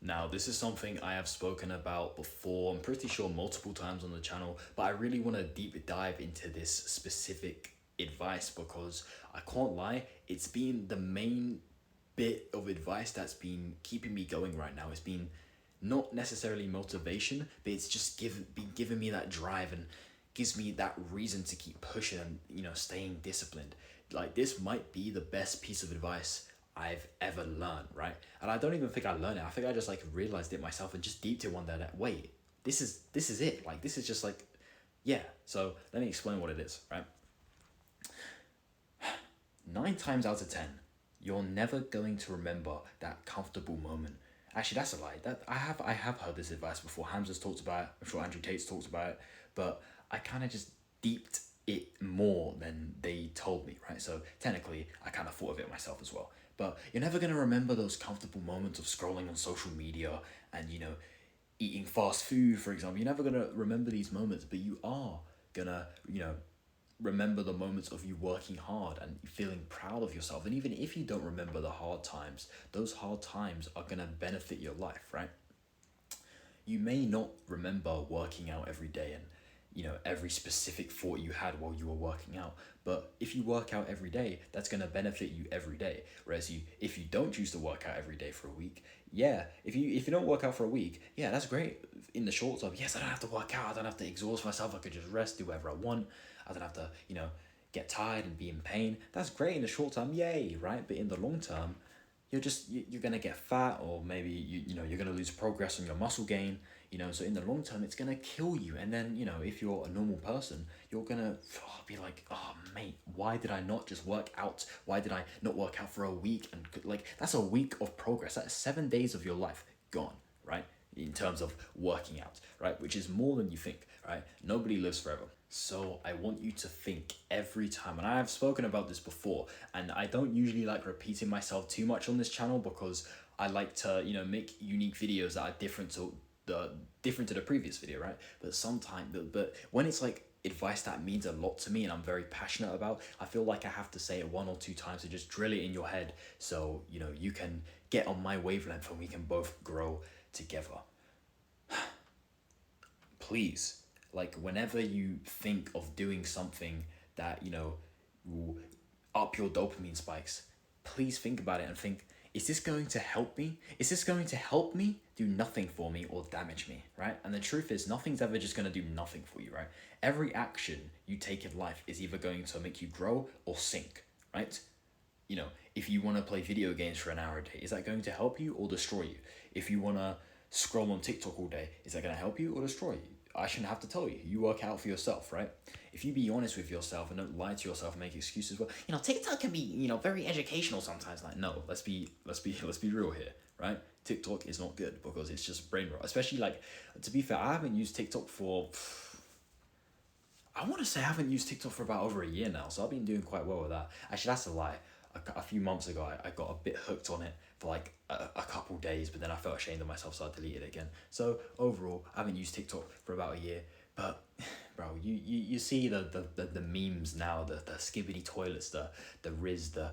Now, this is something I have spoken about before, I'm pretty sure multiple times on the channel, but I really want to deep dive into this specific advice because I can't lie, it's been the main bit of advice that's been keeping me going right now. It's been not necessarily motivation, but it's just been giving me that drive and gives me that reason to keep pushing and staying disciplined. Like this might be the best piece of advice I've ever learned, right? And I don't even think I learned it. I think I just like realized it myself and just deeped it one day that wait, this is it. Like this is just like yeah. So let me explain what it is, right? 9 times out of 10, you're never going to remember that comfortable moment. Actually, that's a lie. That I have heard this advice before. Hamza's talked about it. I'm sure Andrew Tate's talked about it, but I kind of just deeped it more than they told me, right? So technically, I kind of thought of it myself as well. But you're never gonna remember those comfortable moments of scrolling on social media and eating fast food, for example. You're never gonna remember these moments, but you are gonna remember the moments of you working hard and feeling proud of yourself. And even if you don't remember the hard times, those hard times are going to benefit your life, right? You may not remember working out every day and every specific thought you had while you were working out, but if you work out every day, that's going to benefit you every day. Whereas if you don't choose to work out every day for a week, yeah, if you don't work out for a week, yeah, that's great in the short term. Yes, I don't have to work out, I don't have to exhaust myself, I could just rest, do whatever I want, I don't have to get tired and be in pain. That's great in the short term, yay, right? But in the long term, you're gonna get fat, or maybe you're gonna lose progress on your muscle gain. So in the long term, it's gonna kill you. And then if you're a normal person, you're gonna be like, oh mate, why did I not just work out? Why did I not work out for a week? And like that's a week of progress. That's 7 days of your life gone, right? In terms of working out, right? Which is more than you think, right? Nobody lives forever. So I want you to think every time, and I have spoken about this before, and I don't usually like repeating myself too much on this channel because I like to, make unique videos that are different to the previous video, right? But sometimes, but when it's like advice that means a lot to me and I'm very passionate about, I feel like I have to say it one or two times to just drill it in your head, so you can get on my wavelength and we can both grow together. Please, like whenever you think of doing something that will up your dopamine spikes, please think about it and think, is this going to help me? Is this going to help me, do nothing for me, or damage me, right? And the truth is, nothing's ever just going to do nothing for you, right? Every action you take in life is either going to make you grow or sink, right? If you want to play video games for an hour a day, is that going to help you or destroy you? If you want to scroll on TikTok all day, is that going to help you or destroy you? I shouldn't have to tell you. You work out for yourself, right? If you be honest with yourself and don't lie to yourself and make excuses, well, TikTok can be, very educational sometimes. Like, no, let's be real here, right? TikTok is not good because it's just brain rot. Especially like, to be fair, I haven't used TikTok for. I want to say I haven't used TikTok for about over a year now, so I've been doing quite well with that. Actually, that's a lie. A few months ago, I got a bit hooked on it for like a couple days, but then I felt ashamed of myself, so I deleted it again. So overall, I haven't used TikTok for about a year. But bro, you see the memes now, the skibbity toilets, the Riz, the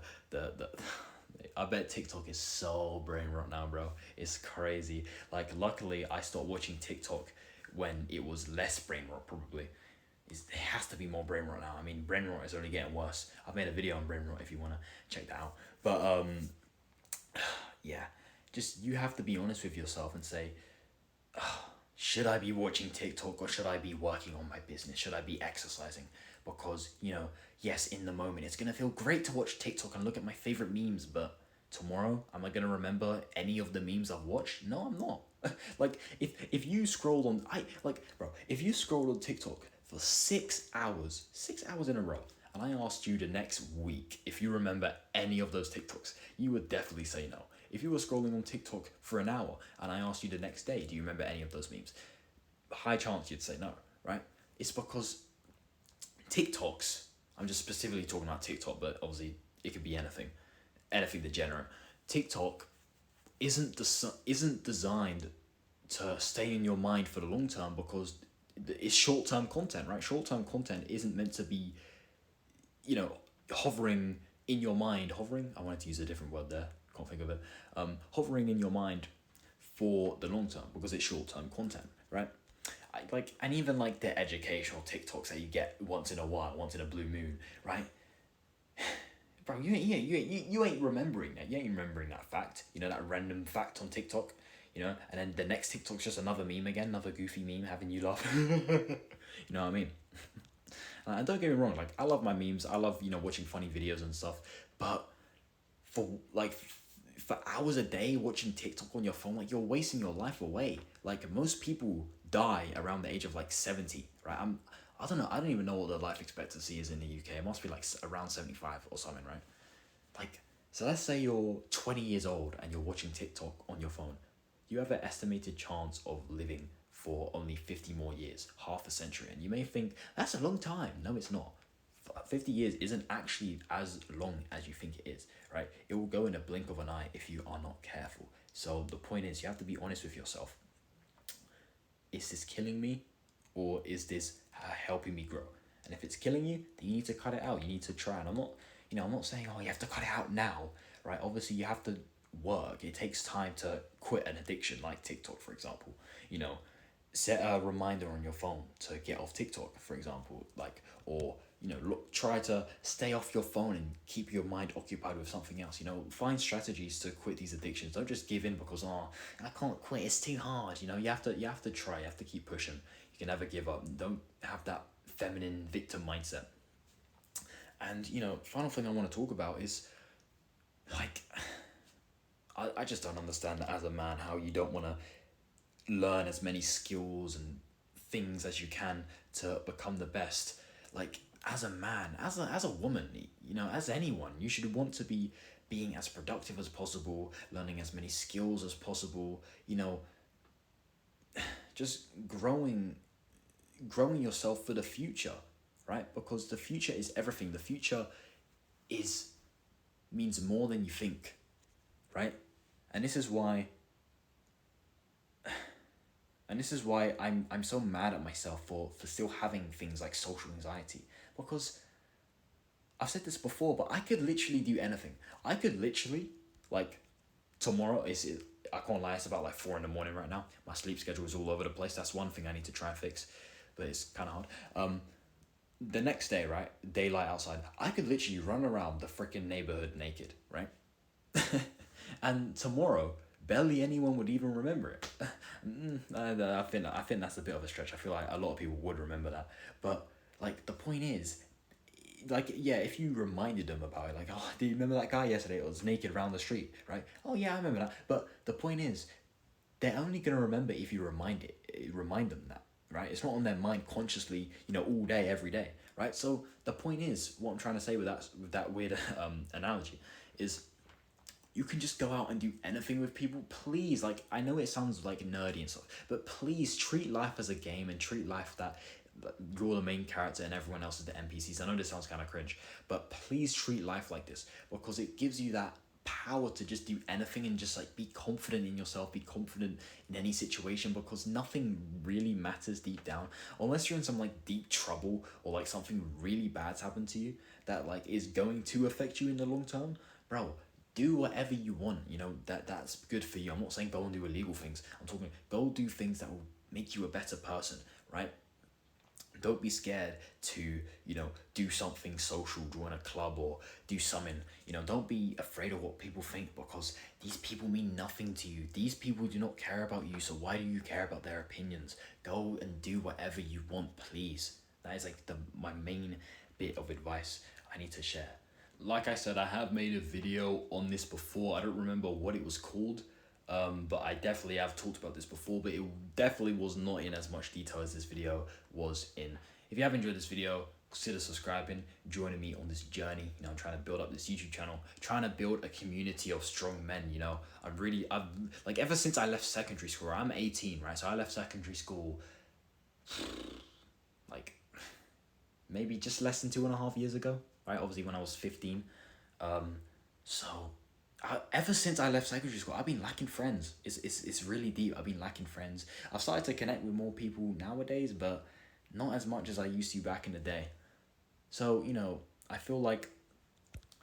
I bet TikTok is so brain rot now, bro. It's crazy. Like luckily I stopped watching TikTok when it was less brain rot, probably. It has to be more brain rot now. I mean, brain rot is only getting worse. I've made a video on brain rot if you want to check that out. But yeah, just you have to be honest with yourself and say, should I be watching TikTok or should I be working on my business? Should I be exercising? Because, yes, in the moment, it's going to feel great to watch TikTok and look at my favorite memes, but tomorrow, am I going to remember any of the memes I've watched? No, I'm not. Like, if you scrolled on, if you scrolled on TikTok for 6 hours, 6 hours in a row, and I asked you the next week if you remember any of those TikToks, you would definitely say no. If you were scrolling on TikTok for an hour and I asked you the next day, do you remember any of those memes? High chance you'd say no, right? It's because TikToks, I'm just specifically talking about TikTok, but obviously it could be anything degenerate. TikTok isn't designed to stay in your mind for the long term because it's short-term content, right? Short-term content isn't meant to be, hovering in your mind. Hovering? I wanted to use a different word there. Can't think of it. Hovering in your mind for the long term because it's short term content, right? And even like the educational TikToks that you get once in a while, once in a blue moon, right? Bro, you ain't remembering that. You ain't remembering that fact. You know, that random fact on TikTok. You know, and then the next TikTok's just another meme again, another goofy meme having you laugh. You know what I mean? And don't get me wrong, like I love my memes. I love, you know, watching funny videos and stuff. But for like for hours a day watching TikTok on your phone, like you're wasting your life away. Like most people die around the age of like 70, right? I don't know. I don't even know what the life expectancy is in the UK. It must be like around 75 or something, right? Like, so let's say you're 20 years old and you're watching TikTok on your phone. You have an estimated chance of living for only 50 more years, half a century. And you may think, that's a long time. No, it's not. 50 years isn't actually as long as you think it is, right? It will go in a blink of an eye if you are not careful. So the point is, you have to be honest with yourself. Is this killing me, or is this helping me grow? And if it's killing you, then you need to cut it out. You need to try. And I'm not saying, oh, you have to cut it out now, right? Obviously, you have to work. It takes time to quit an addiction like TikTok, for example. You know, set a reminder on your phone to get off TikTok, for example, like, or you know, try to stay off your phone and keep your mind occupied with something else. You know, find strategies to quit these addictions. Don't just give in because, oh, I can't quit, it's too hard. You know, you have to try. You have to keep pushing. You can never give up. Don't have that feminine victim mindset. And you know, final thing I want to talk about is like, I just don't understand as a man how you don't want to learn as many skills and things as you can to become the best. Like, as a man, as a woman, you know, as anyone, you should want to be being as productive as possible, learning as many skills as possible, you know, just growing yourself for the future, right? Because the future is everything. The future is means more than you think, right? And this is why I'm so mad at myself for still having things like social anxiety, because I've said this before, but I could literally do anything. I could literally, like, tomorrow I can't lie, it's about like 4 a.m. right now. My sleep schedule is all over the place. That's one thing I need to try and fix, but it's kind of hard. The next day, right, daylight outside, I could literally run around the freaking neighborhood naked, right? And tomorrow, barely anyone would even remember it. I think that's a bit of a stretch. I feel like a lot of people would remember that. But like the point is, like, yeah, if you reminded them about it, like, oh, do you remember that guy yesterday that was naked around the street, right? Oh yeah, I remember that. But the point is, they're only gonna remember if you remind them that, right? It's not on their mind consciously, you know, all day, every day, right? So the point is, what I'm trying to say with that weird analogy is, you can just go out and do anything with people. Please, like, I know it sounds like nerdy and stuff, but please treat life as a game and treat life that you're the main character and everyone else is the NPCs. I know this sounds kind of cringe, but please treat life like this, because it gives you that power to just do anything and just like be confident in yourself, be confident in any situation, because nothing really matters deep down unless you're in some like deep trouble or like something really bad's happened to you that like is going to affect you in the long term. Bro, do whatever you want, you know, that's good for you. I'm not saying go and do illegal things. I'm talking go do things that will make you a better person, right? Don't be scared to, you know, do something social, join a club or do something. You know, don't be afraid of what people think, because these people mean nothing to you. These people do not care about you, so why do you care about their opinions? Go and do whatever you want, please. That is like my main bit of advice I need to share. Like I said, I have made a video on this before. I don't remember what it was called, but I definitely have talked about this before, but it definitely was not in as much detail as this video was in. If you have enjoyed this video, consider subscribing, joining me on this journey. You know, I'm trying to build up this YouTube channel, trying to build a community of strong men. You know, I've like, ever since I left secondary school, I'm 18, right? So I left secondary school like maybe just less than 2.5 years ago, right? Obviously when I was 15. Ever since I left secondary school, I've been lacking friends. It's really deep. I've been lacking friends. I've started to connect with more people nowadays, but not as much as I used to back in the day. So, you know, I feel like,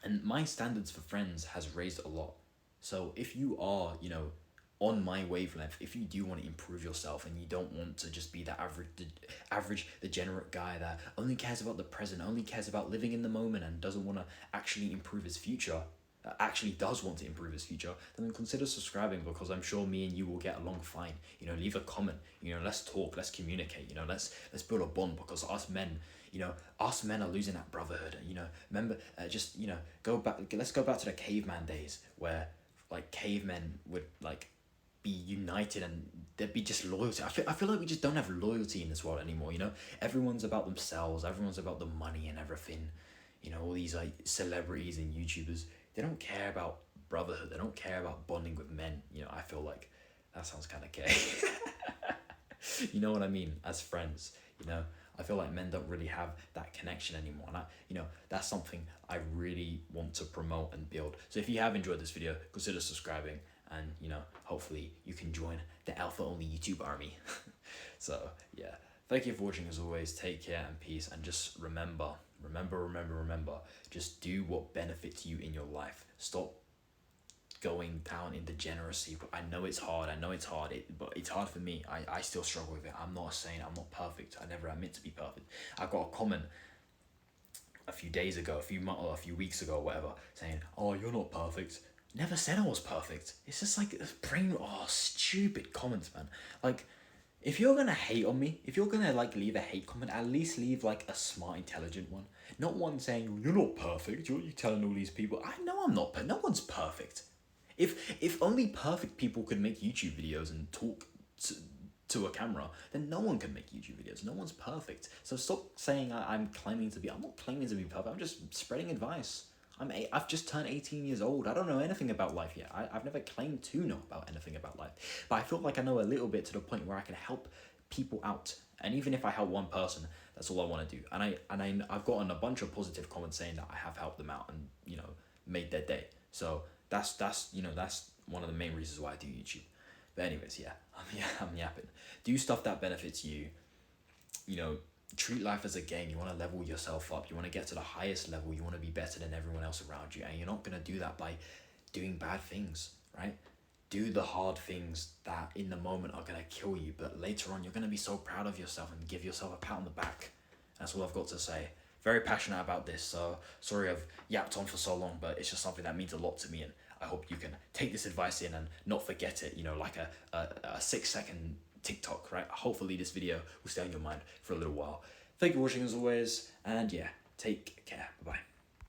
and my standards for friends has raised a lot. So if you are, you know, on my wavelength, if you do want to improve yourself and you don't want to just be the average degenerate guy that only cares about the present, only cares about living in the moment and doesn't want to actually improve his future, actually does want to improve his future, then consider subscribing, because I'm sure me and you will get along fine. You know, leave a comment, you know, let's talk, let's communicate, you know, let's build a bond, because us men, you know, us men are losing that brotherhood. You know, remember, just, you know, let's go back to the caveman days where like cavemen would like be united and there'd be just loyalty. I feel like we just don't have loyalty in this world anymore, you know? Everyone's about themselves, everyone's about the money and everything. You know, all these like celebrities and YouTubers, they don't care about brotherhood, they don't care about bonding with men. You know, I feel like that sounds kind of gay. You know what I mean? As friends, you know, I feel like men don't really have that connection anymore. And you know, that's something I really want to promote and build. So if you have enjoyed this video, consider subscribing, and you know, hopefully you can join the alpha only YouTube army. So yeah, thank you for watching. As always, take care and peace, and just remember, just do what benefits you in your life. Stop going down in degeneracy. But I know it's hard, but it's hard for me. I still struggle with it. I'm not a saint, I'm not perfect, I never admit to be perfect. I got a comment a few days ago, a few weeks ago, whatever, saying, "Oh, you're not perfect." Never said I was perfect. It's just like stupid comments, man. Like, if you're gonna hate on me, if you're gonna like leave a hate comment, at least leave like a smart, intelligent one. Not one saying, "You're not perfect. You're telling all these people." I know I'm not. No one's perfect. If only perfect people could make YouTube videos and talk to a camera, then no one can make YouTube videos. No one's perfect. So stop saying I'm claiming to be. I'm not claiming to be perfect. I'm just spreading advice. I've just turned 18 years old. I don't know anything about life yet. I've never claimed to know about anything about life. But I feel like I know a little bit, to the point where I can help people out. And even if I help one person, that's all I want to do. And I've gotten a bunch of positive comments saying that I have helped them out and, you know, made their day. So that's you know, that's one of the main reasons why I do YouTube. But anyways, yeah, I'm yapping. Do stuff that benefits you. You know, treat life as a game. You want to level yourself up. You want to get to the highest level. You want to be better than everyone else around you. And you're not going to do that by doing bad things, right? Do the hard things that in the moment are going to kill you. But later on, you're going to be so proud of yourself and give yourself a pat on the back. That's all I've got to say. Very passionate about this. So sorry I've yapped on for so long, but it's just something that means a lot to me. And I hope you can take this advice in and not forget it, you know, like a 6-second TikTok, right? Hopefully this video will stay on your mind for a little while. Thank you for watching as always, and yeah, take care. Bye-bye.